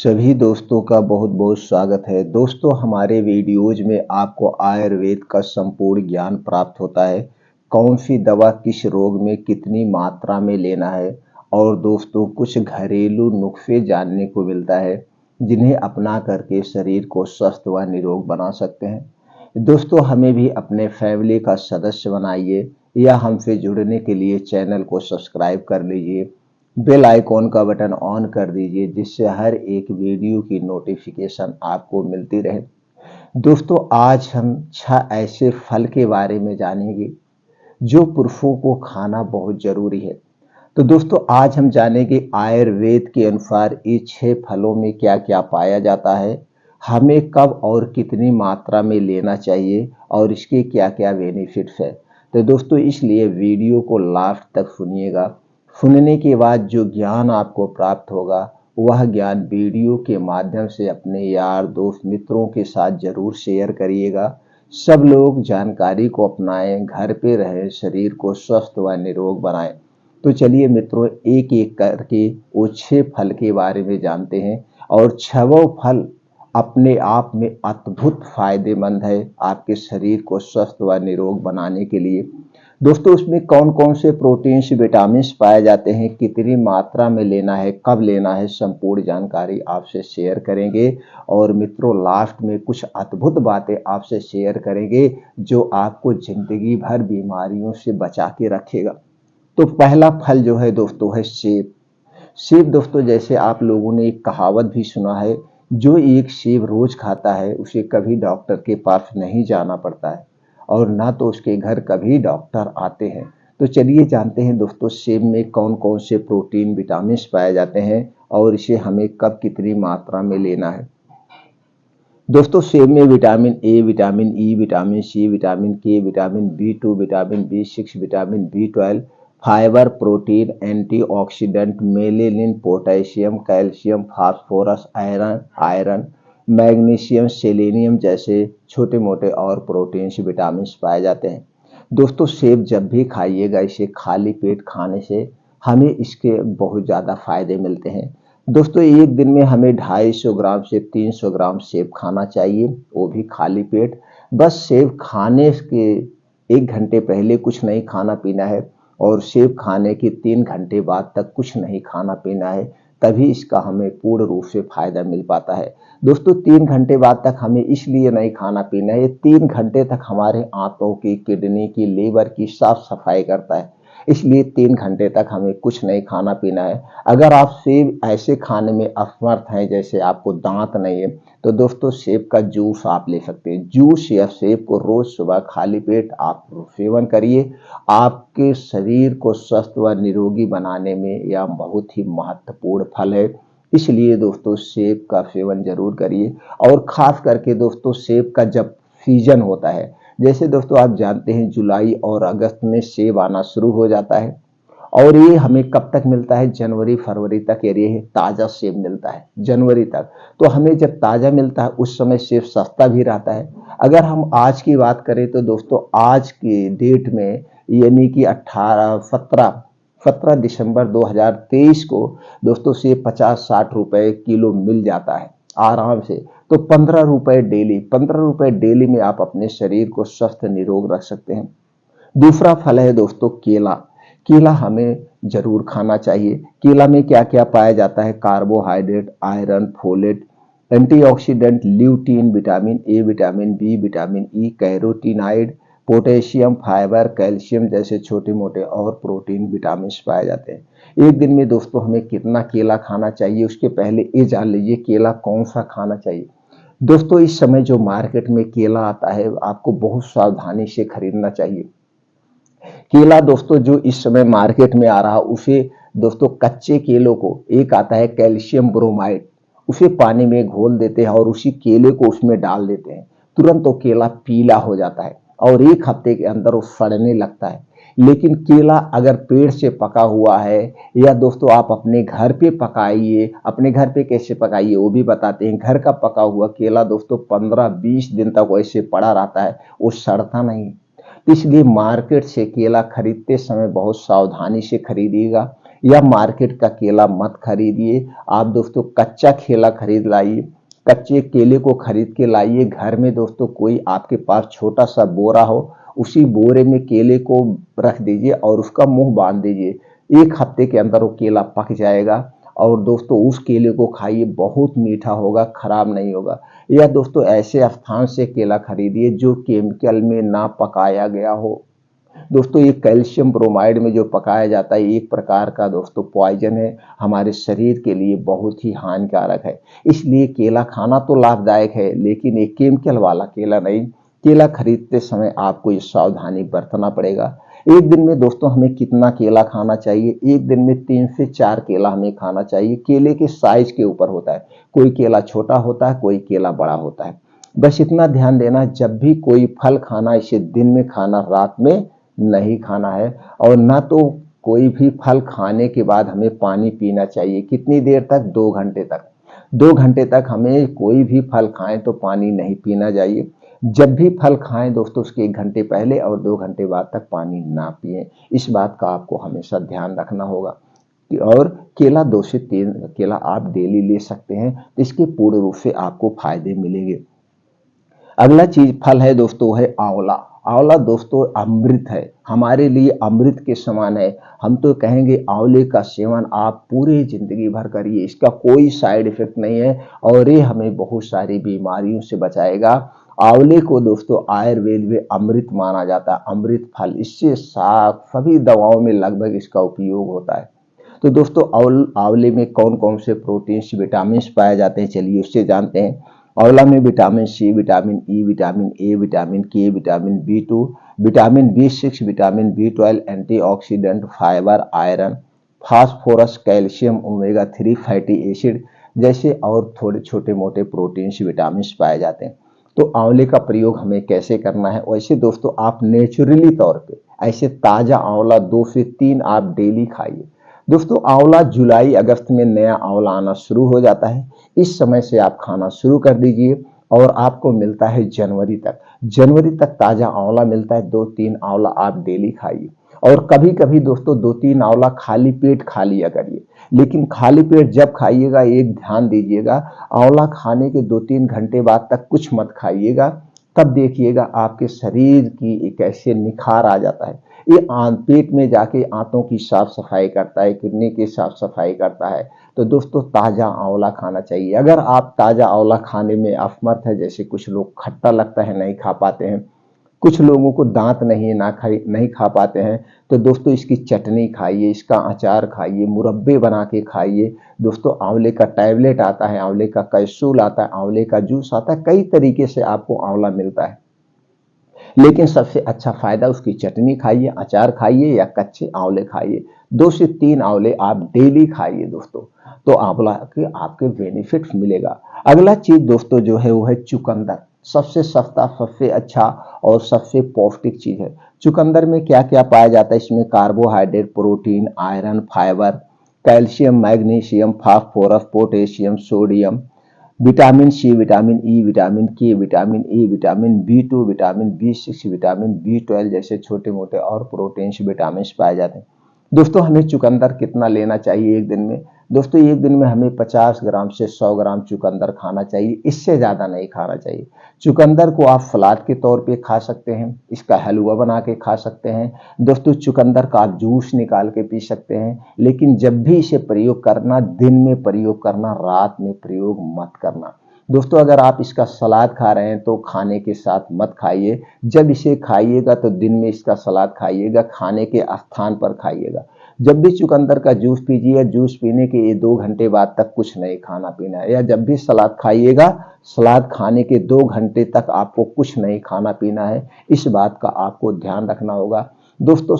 सभी दोस्तों का बहुत बहुत स्वागत है। दोस्तों, हमारे वीडियोज में आपको आयुर्वेद का संपूर्ण ज्ञान प्राप्त होता है। कौन सी दवा किस रोग में कितनी मात्रा में लेना है और दोस्तों कुछ घरेलू नुस्खे जानने को मिलता है जिन्हें अपना करके शरीर को स्वस्थ व निरोग बना सकते हैं। दोस्तों, हमें भी अपने फैमिली का सदस्य बनाइए या हमसे जुड़ने के लिए चैनल को सब्सक्राइब कर लीजिए, बेल आइकॉन का बटन ऑन कर दीजिए जिससे हर एक वीडियो की नोटिफिकेशन आपको मिलती रहे। दोस्तों, आज हम 6 ऐसे फल के बारे में जानेंगे जो पुरुषों को खाना बहुत जरूरी है। तो दोस्तों, आज हम जानेंगे आयुर्वेद के अनुसार ये 6 फलों में क्या क्या पाया जाता है, हमें कब और कितनी मात्रा में लेना चाहिए और इसके क्या क्या बेनिफिट्स है। तो दोस्तों, इसलिए वीडियो को लास्ट तक सुनिएगा। सुनने के बाद जो ज्ञान आपको प्राप्त होगा वह ज्ञान वीडियो के माध्यम से अपने यार दोस्त मित्रों के साथ जरूर शेयर करिएगा। सब लोग जानकारी को अपनाएं, घर पे रहें, शरीर को स्वस्थ व निरोग बनाएं। तो चलिए मित्रों, एक एक करके वो 6 फल के बारे में जानते हैं और 6 फल अपने आप में अद्भुत फायदेमंद है आपके शरीर को स्वस्थ व निरोग बनाने के लिए। दोस्तों, उसमें कौन कौन से प्रोटीन्स विटामिन्स पाए जाते हैं, कितनी मात्रा में लेना है, कब लेना है, संपूर्ण जानकारी आपसे शेयर करेंगे। और मित्रों, लास्ट में कुछ अद्भुत बातें आपसे शेयर करेंगे जो आपको जिंदगी भर बीमारियों से बचा के रखेगा। तो पहला फल जो है दोस्तों है सेब। सेब दोस्तों, जैसे आप लोगों ने एक कहावत भी सुना है, जो एक सेब रोज खाता है उसे कभी डॉक्टर के पास नहीं जाना पड़ता है और ना तो उसके घर कभी डॉक्टर आते हैं। तो चलिए जानते हैं दोस्तों, सेब में कौन कौन से प्रोटीन विटामिन पाए जाते हैं और इसे हमें कब कितनी मात्रा में लेना है। दोस्तों, सेब में vitamin A, vitamin E, vitamin C, vitamin K, vitamin बी2, vitamin B6, vitamin B12, fibre, protein, antioxidant, melanin, potassium, calcium, phosphorus, iron, magnesium, selenium जैसे छोटे मोटे और प्रोटीन्स विटामिन पाए जाते हैं। दोस्तों, सेब जब भी खाइएगा इसे खाली पेट खाने से हमें इसके बहुत ज़्यादा फायदे मिलते हैं। दोस्तों, एक दिन में हमें 250 ग्राम से 300 ग्राम सेब खाना चाहिए, वो भी खाली पेट। बस सेब खाने के 1 घंटे पहले कुछ नहीं खाना पीना है और सेब खाने के 3 घंटे बाद तक कुछ नहीं खाना पीना है, तभी इसका हमें पूर्ण रूप से फायदा मिल पाता है। दोस्तों, 3 घंटे बाद तक हमें इसलिए नहीं खाना पीना है, 3 घंटे तक हमारे आंतों की, किडनी की, लीवर की साफ सफाई करता है, इसलिए 3 घंटे तक हमें कुछ नहीं खाना पीना है। अगर आप सेब ऐसे खाने में असमर्थ हैं जैसे आपको दांत नहीं है, तो दोस्तों सेब का जूस आप ले सकते हैं। जूस या सेब को रोज सुबह खाली पेट आप सेवन करिए, आपके शरीर को स्वस्थ व निरोगी बनाने में यह बहुत ही महत्वपूर्ण फल है। इसलिए दोस्तों सेब का सेवन जरूर करिए। और खास करके दोस्तों, सेब का जब सीजन होता है, जैसे दोस्तों आप जानते हैं जुलाई और अगस्त में सेब आना शुरू हो जाता है और ये हमें कब तक मिलता है, जनवरी फरवरी तक ये ताज़ा सेब मिलता है, जनवरी तक। तो हमें जब ताज़ा मिलता है उस समय सेब सस्ता भी रहता है। अगर हम आज की बात करें तो दोस्तों, आज की डेट में यानी कि 17 दिसंबर 2023 को दोस्तों सेब 50-60 रुपए किलो मिल जाता है आराम से। तो 15 रुपए डेली में आप अपने शरीर को स्वस्थ निरोग रख सकते हैं। दूसरा फल है दोस्तों केला। केला हमें जरूर खाना चाहिए। केला में क्या क्या पाया जाता है, carbohydrate, iron, folate, antioxidant, lutein, vitamin A, vitamin B, vitamin E, carotenoid, potassium, fibre, calcium जैसे छोटे मोटे और प्रोटीन विटामिन पाए जाते हैं। एक दिन में दोस्तों हमें कितना केला खाना चाहिए, उसके पहले ये जान लीजिए केला कौन सा खाना चाहिए। दोस्तों, इस समय जो मार्केट में केला आता है आपको बहुत सावधानी से खरीदना चाहिए। केला दोस्तों जो इस समय मार्केट में आ रहा उसे दोस्तों, कच्चे केलों को, एक आता है कैल्शियम ब्रोमाइड, उसे पानी में घोल देते हैं और उसी केले को उसमें डाल देते हैं, तुरंत वो केला पीला हो जाता है और 1 हफ्ते के अंदर वो सड़ने लगता है। लेकिन केला अगर पेड़ से पका हुआ है या दोस्तों आप अपने घर पे पकाइए, अपने घर पे कैसे पकाइए वो भी बताते हैं। घर का पका हुआ केला दोस्तों 15-20 दिन तक वैसे पड़ा रहता है, वो सड़ता नहीं। इसलिए मार्केट से केला खरीदते समय बहुत सावधानी से खरीदिएगा। या मार्केट का केला मत खरीदिए। आप दोस्तों कच्चा केला खरीद लाइए, कच्चे केले को खरीद के लाइए। घर में दोस्तों कोई आपके पास छोटा सा बोरा हो, उसी बोरे में केले को रख दीजिए और उसका मुंह बांध दीजिए। 1 हफ्ते के अंदर वो केला पक जाएगा और दोस्तों उस केले को खाइए, बहुत मीठा होगा, खराब नहीं होगा। या दोस्तों ऐसे स्थान से केला खरीदिए जो केमिकल में ना पकाया गया हो। दोस्तों ये कैल्शियम ब्रोमाइड में जो पकाया जाता है एक प्रकार का दोस्तों पॉइजन है, हमारे शरीर के लिए बहुत ही हानिकारक है। इसलिए केला खाना तो लाभदायक है, लेकिन एक केमिकल वाला केला नहीं। केला खरीदते समय आपको ये सावधानी बरतना पड़ेगा। एक दिन में दोस्तों हमें कितना केला खाना चाहिए? एक दिन में 3 से 4 केला हमें खाना चाहिए। केले के साइज के ऊपर होता है, कोई केला छोटा होता है, कोई केला बड़ा होता है। बस इतना ध्यान देना, जब भी कोई फल खाना इसे दिन में खाना, रात में नहीं खाना है। और ना तो कोई भी फल खाने के बाद हमें पानी पीना चाहिए। कितनी देर तक? 2 घंटे तक। 2 घंटे तक हमें कोई भी फल खाएं तो पानी नहीं पीना चाहिए। जब भी फल खाएं दोस्तों उसके 1 घंटे पहले और 2 घंटे बाद तक पानी ना पिएं। इस बात का आपको हमेशा ध्यान रखना होगा। और केला 2 से 3 केला आप डेली ले सकते हैं, तो इसके पूर्ण रूप से आपको फायदे मिलेंगे। अगला चीज फल है दोस्तों, है आंवला। आंवला दोस्तों अमृत है, हमारे लिए अमृत के समान है। हम तो कहेंगे आंवले का सेवन आप पूरी जिंदगी भर करिए, इसका कोई साइड इफेक्ट नहीं है और ये हमें बहुत सारी बीमारियों से बचाएगा। आंवले को दोस्तों आयुर्वेद में अमृत माना जाता है, अमृत फल। इससे सभी दवाओं में लगभग इसका उपयोग होता है। तो दोस्तों आंवले में कौन कौन से प्रोटीन्स, विटामिन पाए जाते हैं, चलिए उससे जानते हैं। आंवला में vitamin C, vitamin E, vitamin A, vitamin K, vitamin बी2, vitamin B6, vitamin B12, antioxidant, fibre, iron, phosphorus, calcium, omega 3 fatty acid जैसे और थोड़े छोटे मोटे प्रोटीन्स, विटामिन पाए जाते हैं। तो आंवले का प्रयोग हमें कैसे करना है? वैसे दोस्तों आप नेचुरली तौर पे ऐसे ताजा आंवला 2 से 3 आप डेली खाइए। दोस्तों आंवला जुलाई अगस्त में नया आंवला आना शुरू हो जाता है, इस समय से आप खाना शुरू कर दीजिए और आपको मिलता है जनवरी तक। जनवरी तक ताजा आंवला मिलता है, 2-3 आंवला आप डेली खाइए। और कभी कभी दोस्तों 2-3 आंवला खाली पेट खा लिया करिए, लेकिन खाली पेट जब खाइएगा एक ध्यान दीजिएगा, आंवला खाने के 2-3 घंटे बाद तक कुछ मत खाइएगा। तब देखिएगा आपके शरीर की कैसे निखार आ जाता है। ये पेट में जाके आंतों की साफ सफाई करता है, किडनी की साफ सफाई करता है। तो दोस्तों ताजा आंवला खाना चाहिए। अगर आप ताजा आंवला खाने में असमर्थ है, जैसे कुछ लोग खट्टा लगता है नहीं खा पाते हैं, कुछ लोगों को दांत नहीं है नहीं खा पाते हैं, तो दोस्तों इसकी चटनी खाइए, इसका अचार खाइए, मुरब्बे बना के खाइए। दोस्तों आंवले का टैबलेट आता है, आंवले का कैप्सूल आता है, आंवले का जूस आता है, कई तरीके से आपको आंवला मिलता है। लेकिन सबसे अच्छा फायदा उसकी चटनी खाइए, अचार खाइए या कच्चे आंवले खाइए। 2 से 3 आंवले आप डेली खाइए दोस्तों, तो आंवला के आपके बेनिफिट्स मिलेगा। अगला चीज दोस्तों जो है वो है चुकंदर। सबसे सस्ता, सबसे अच्छा और सबसे पौष्टिक चीज है। चुकंदर में क्या क्या पाया जाता है? इसमें carbohydrate, protein, iron, fibre, calcium, magnesium, phosphorus, potassium, sodium, vitamin C, vitamin E, vitamin K, vitamin A, vitamin बी2, vitamin B6, vitamin B12 जैसे छोटे मोटे और प्रोटीन्स, विटामिन पाए जाते हैं। दोस्तों हमें चुकंदर कितना लेना चाहिए एक दिन में? दोस्तों एक दिन में हमें 50 ग्राम से 100 ग्राम चुकंदर खाना चाहिए, इससे ज्यादा नहीं खाना चाहिए। चुकंदर को आप सलाद के तौर पे खा सकते हैं, इसका हलवा बना के खा सकते हैं। दोस्तों चुकंदर का आप जूस निकाल के पी सकते हैं। लेकिन जब भी इसे प्रयोग करना, दिन में प्रयोग करना, रात में प्रयोग मत करना। दोस्तों अगर आप इसका सलाद खा रहे हैं तो खाने के साथ मत खाइए। जब इसे खाइएगा तो दिन में इसका सलाद खाइएगा, खाने के स्थान पर खाइएगा। जब भी चुकंदर का जूस पीजिए, जूस पीने के 2 घंटे बाद तक कुछ नहीं खाना पीना है। या जब भी सलाद खाइएगा, सलाद खाने के 2 घंटे तक आपको कुछ नहीं खाना पीना है। इस बात का आपको ध्यान रखना होगा। दोस्तों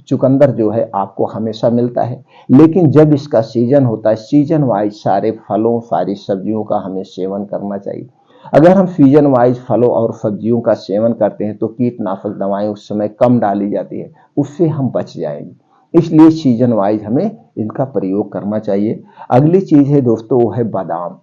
चुकंदर जो है आपको हमेशा मिलता है, लेकिन जब इसका सीजन होता है, सीजन वाइज सारे फलों, सारी सब्जियों का हमें सेवन करना चाहिए। अगर हम सीजन वाइज फलों और सब्जियों का सेवन करते हैं तो कीटनाशक दवाएं उस समय कम डाली जाती है, उससे हम बच जाएंगे। इसलिए सीजन वाइज हमें इनका प्रयोग करना चाहिए। अगली चीज है दोस्तों वो है बादाम।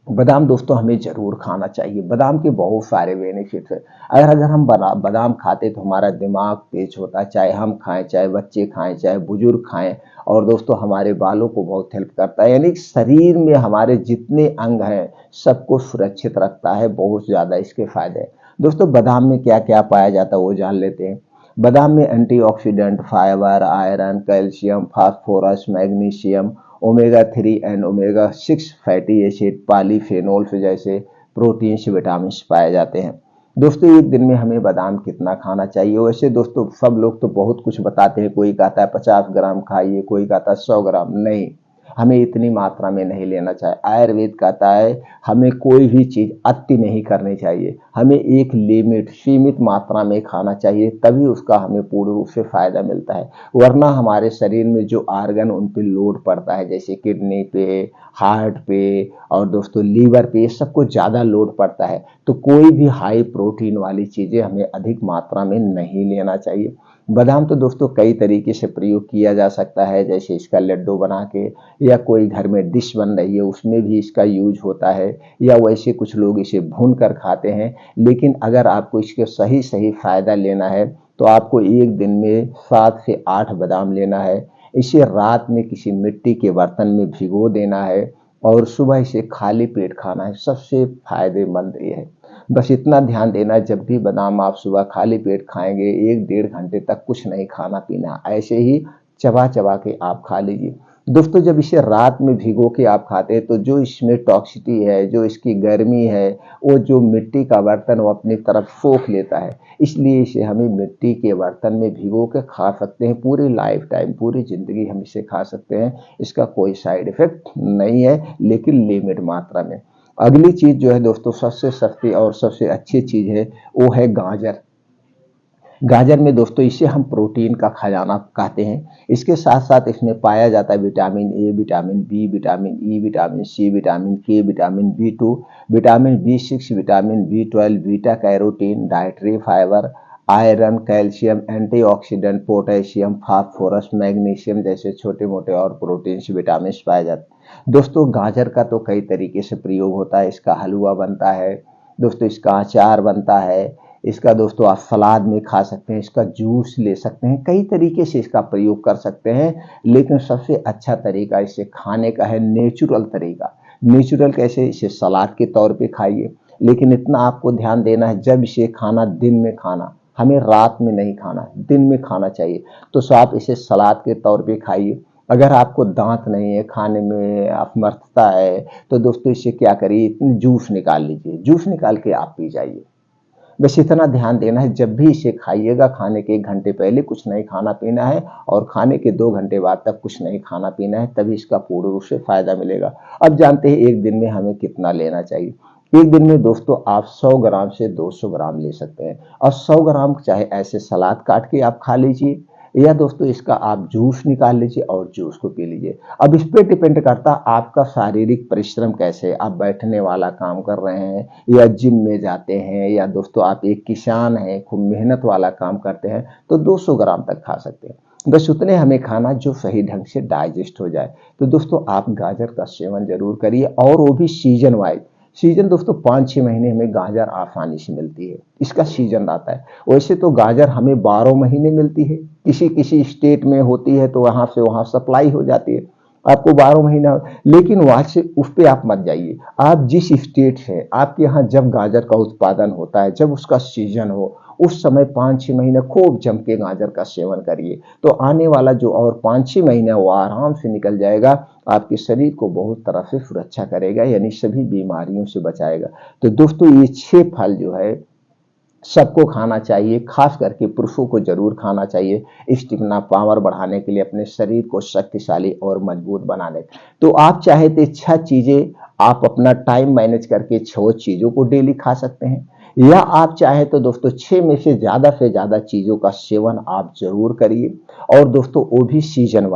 बादाम दोस्तों हमें ज़रूर खाना चाहिए। बादाम के बहुत सारे बेनिफिट्स हैं। अगर हम बादाम खाते तो हमारा दिमाग तेज होता है, चाहे हम खाएँ, चाहे बच्चे खाएँ, चाहे बुजुर्ग खाएँ। और दोस्तों हमारे बालों को बहुत हेल्प करता है, यानी कि शरीर में हमारे जितने अंग हैं सबको सुरक्षित रखता है। बहुत ज़्यादा इसके फायदे हैं। दोस्तों बादाम में क्या क्या पाया जाता है वो जान लेते हैं। बादाम में antioxidant, fibre, iron, calcium, phosphorus, magnesium, omega 3 and omega 6 fatty acid, polyphenols जैसे प्रोटीन्स, विटामिन्स पाए जाते हैं। दोस्तों एक दिन में हमें बादाम कितना खाना चाहिए? वैसे दोस्तों सब लोग तो बहुत कुछ बताते हैं, कोई कहता है 50 ग्राम खाइए, कोई कहता है 100 ग्राम। नहीं, हमें इतनी मात्रा में नहीं लेना चाहिए। आयुर्वेद कहता है हमें कोई भी चीज़ अति नहीं करनी चाहिए, हमें एक लिमिट सीमित मात्रा में खाना चाहिए, तभी उसका हमें पूर्ण रूप से फायदा मिलता है। वरना हमारे शरीर में जो आर्गन उन पे लोड पड़ता है, जैसे किडनी पे, हार्ट पे और दोस्तों लीवर पे, सबको ज़्यादा लोड पड़ता है। तो कोई भी हाई प्रोटीन वाली चीज़ें हमें अधिक मात्रा में नहीं लेना चाहिए। बादाम तो दोस्तों कई तरीके से प्रयोग किया जा सकता है, जैसे इसका लड्डू बना के, या कोई घर में डिश बन रही है उसमें भी इसका यूज होता है, या वैसे कुछ लोग इसे भून कर खाते हैं। लेकिन अगर आपको इसके सही सही फायदा लेना है तो आपको एक दिन में 7 से 8 बादाम लेना है। इसे रात में किसी मिट्टी के बर्तन में भिगो देना है और सुबह इसे खाली पेट खाना है। सबसे फायदेमंद ये है। बस इतना ध्यान देना, जब भी बादाम आप सुबह खाली पेट खाएंगे 1 डेढ़ घंटे तक कुछ नहीं खाना पीना, ऐसे ही चबा चबा के आप खा लीजिए। दोस्तों जब इसे रात में भिगो के आप खाते हैं तो जो इसमें टॉक्सिटी है, जो इसकी गर्मी है, वो जो मिट्टी का बर्तन वो अपनी तरफ सोख लेता है। इसलिए इसे हमें मिट्टी के बर्तन में भिगो के खा सकते हैं, पूरी लाइफ टाइम, पूरी ज़िंदगी हम इसे खा सकते हैं। इसका कोई साइड इफ़ेक्ट नहीं है, लेकिन लिमिट मात्रा में। अगली चीज़ जो है दोस्तों सबसे सस्ती और सबसे अच्छी चीज़ है, वो है गाजर। गाजर में दोस्तों इसे हम प्रोटीन का खजाना कहते हैं। इसके साथ साथ इसमें पाया जाता है vitamin A, vitamin B, vitamin E, vitamin C, vitamin K, vitamin B 2, vitamin B 6, vitamin B 12, beta carotene, dietary fibre, iron, calcium, antioxidant, potassium, phosphorus, magnesium जैसे छोटे मोटे और प्रोटीन्स, विटामिन पाए जाते हैं। दोस्तों गाजर का तो कई तरीके से प्रयोग होता है। इसका हलवा बनता है दोस्तों, इसका अचार बनता है, इसका दोस्तों आप सलाद में खा सकते हैं, इसका जूस ले सकते हैं, कई तरीके से इसका प्रयोग कर सकते हैं। लेकिन सबसे अच्छा तरीका इसे खाने का है नेचुरल तरीका। नेचुरल कैसे? इसे सलाद के तौर पे खाइए, लेकिन इतना आपको ध्यान देना है, जब इसे खाना दिन में खाना, हमें रात में नहीं खाना, दिन में खाना चाहिए। तो आप इसे सलाद के तौर पे खाइए। अगर आपको दांत नहीं है, खाने में असमर्थता है, तो दोस्तों इसे क्या करिए, जूस निकाल लीजिए, जूस निकाल के आप पी जाइए। बस इतना ध्यान देना है, जब भी इसे खाइएगा खाने के 1 घंटे पहले कुछ नहीं खाना पीना है, और खाने के 2 घंटे बाद तक कुछ नहीं खाना पीना है, तभी इसका पूर्ण रूप से फायदा मिलेगा। अब जानते हैं एक दिन में हमें कितना लेना चाहिए। एक दिन में दोस्तों आप 100 ग्राम से 200 ग्राम ले सकते हैं, और 100 ग्राम चाहे ऐसे सलाद काट के आप खा लीजिए, या दोस्तों इसका आप जूस निकाल लीजिए और जूस को पी लीजिए। अब इस पे डिपेंड करता है आपका शारीरिक परिश्रम कैसे है, आप बैठने वाला काम कर रहे हैं, या जिम में जाते हैं, या दोस्तों आप एक किसान हैं, खूब मेहनत वाला काम करते हैं, तो 200 ग्राम तक खा सकते हैं। बस उतने हमें खाना जो सही ढंग से डाइजेस्ट हो जाए। तो दोस्तों आप गाजर का सेवन जरूर करिए, और वो भी सीजन वाइज। सीजन दोस्तों 5-6 महीने हमें गाजर आसानी से मिलती है, इसका सीजन आता है। वैसे तो गाजर हमें 12 महीने मिलती है, किसी किसी स्टेट में होती है तो वहां से वहां सप्लाई हो जाती है, आपको 12 महीना। लेकिन वहां से उस पर आप मत जाइए, आप जिस स्टेट से आपके यहाँ जब गाजर का उत्पादन होता है, जब उसका सीजन हो, उस समय 5-6 महीने खूब जम के गाजर का सेवन करिए। तो आने वाला जो और 5-6 महीना वो आराम से निकल जाएगा, आपके शरीर को बहुत तरह से सुरक्षा करेगा, यानी सभी बीमारियों से बचाएगा। तो दोस्तों ये 6 फल जो है सबको खाना चाहिए, खास करके पुरुषों को जरूर खाना चाहिए, स्टेमिना पावर बढ़ाने के लिए, अपने शरीर को शक्तिशाली और मजबूत बनाने। तो आप चाहे तो 6 चीजें आप अपना टाइम मैनेज करके 6 चीजों को डेली खा सकते हैं, या आप चाहे तो दोस्तों 6 में से ज्यादा चीजों का सेवन आप जरूर करिए। और दोस्तों वो भी सीजन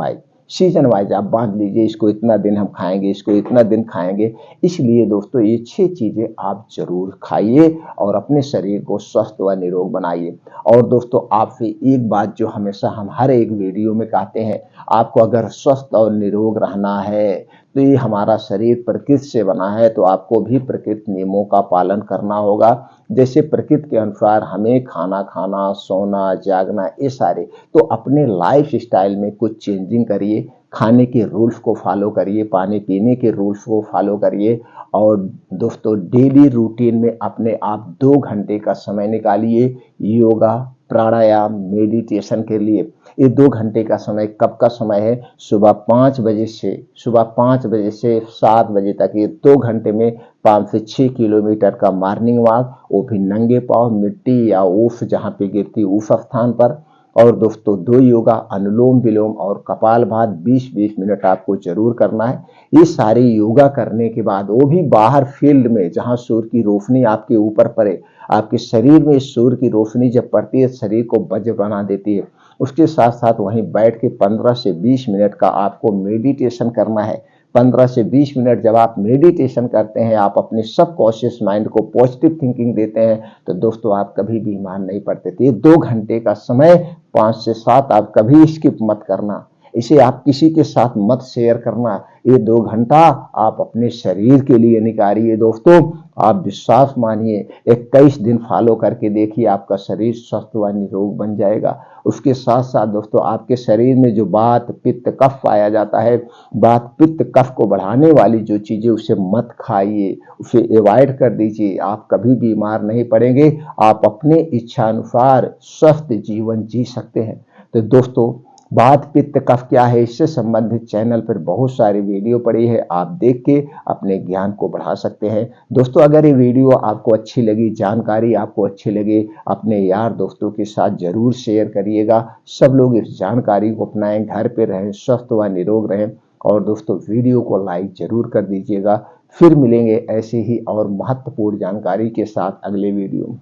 वाइज आप बांध लीजिए, इसको इतना दिन हम खाएंगे, इसको इतना दिन खाएंगे। इसलिए दोस्तों ये 6 चीजें आप जरूर खाइए और अपने शरीर को स्वस्थ व निरोग बनाइए। और दोस्तों आपसे एक बात जो हमेशा हम हर एक वीडियो में कहते हैं, आपको अगर स्वस्थ और निरोग रहना है तो ये हमारा शरीर प्रकृति से बना है, तो आपको भी प्रकृति नियमों का पालन करना होगा। जैसे प्रकृति के अनुसार हमें खाना खाना, सोना, जागना, ये सारे तो अपने लाइफ स्टाइल में कुछ चेंजिंग करिए, खाने के रूल्स को फॉलो करिए, पानी पीने के रूल्स को फॉलो करिए। और दोस्तों डेली रूटीन में अपने आप 2 घंटे का समय निकालिए योगा, प्राणायाम, मेडिटेशन के लिए। ये 2 घंटे का समय कब का समय है? सुबह 5 बजे से 7 बजे तक। ये 2 घंटे में 5 से 6 किलोमीटर का मॉर्निंग वॉक, वो भी नंगे पाँव, मिट्टी या ऊफ जहाँ पे गिरती उस स्थान पर। और दोस्तों 2 योगा, अनुलोम विलोम और कपालभाति 20-20 मिनट आपको जरूर करना है। ये सारे योगा करने के बाद वो भी बाहर फील्ड में जहां सूर्य की रोशनी आपके ऊपर पड़े। आपके शरीर में सूर्य की रोशनी जब पड़ती है शरीर को वज्र बना देती है। उसके साथ साथ वहीं बैठ के 15 से 20 मिनट का आपको मेडिटेशन करना है। 15 से 20 मिनट जब आप मेडिटेशन करते हैं, आप अपने सबकॉन्शियस माइंड को पॉजिटिव थिंकिंग देते हैं, तो दोस्तों आप कभी बीमार नहीं पड़ते। तो ये 2 घंटे का समय 5 से 7 आप कभी स्किप मत करना। इसे आप किसी के साथ मत शेयर करना। ये 2 घंटा आप अपने शरीर के लिए निकालिए दोस्तों। आप विश्वास मानिए, 21 दिन फॉलो करके देखिए, आपका शरीर स्वस्थ व निरोग बन जाएगा। उसके साथ साथ दोस्तों आपके शरीर में जो वात, पित्त, कफ पाया जाता है, वात, पित्त, कफ को बढ़ाने वाली जो चीजें, उसे मत खाइए, उसे अवॉइड कर दीजिए। आप कभी बीमार नहीं पड़ेंगे। आप अपने इच्छा अनुसार स्वस्थ जीवन जी सकते हैं। तो दोस्तों वात, पित्त, कफ क्या है, इससे संबंधित चैनल पर बहुत सारी वीडियो पड़ी है, आप देख के अपने ज्ञान को बढ़ा सकते हैं। दोस्तों अगर ये वीडियो आपको अच्छी लगी, जानकारी आपको अच्छी लगे, अपने यार दोस्तों के साथ जरूर शेयर करिएगा। सब लोग इस जानकारी को अपनाएं, घर पे रहें, स्वस्थ व निरोग रहें। और दोस्तों वीडियो को लाइक जरूर कर दीजिएगा। फिर मिलेंगे ऐसे ही और महत्वपूर्ण जानकारी के साथ अगले वीडियो में।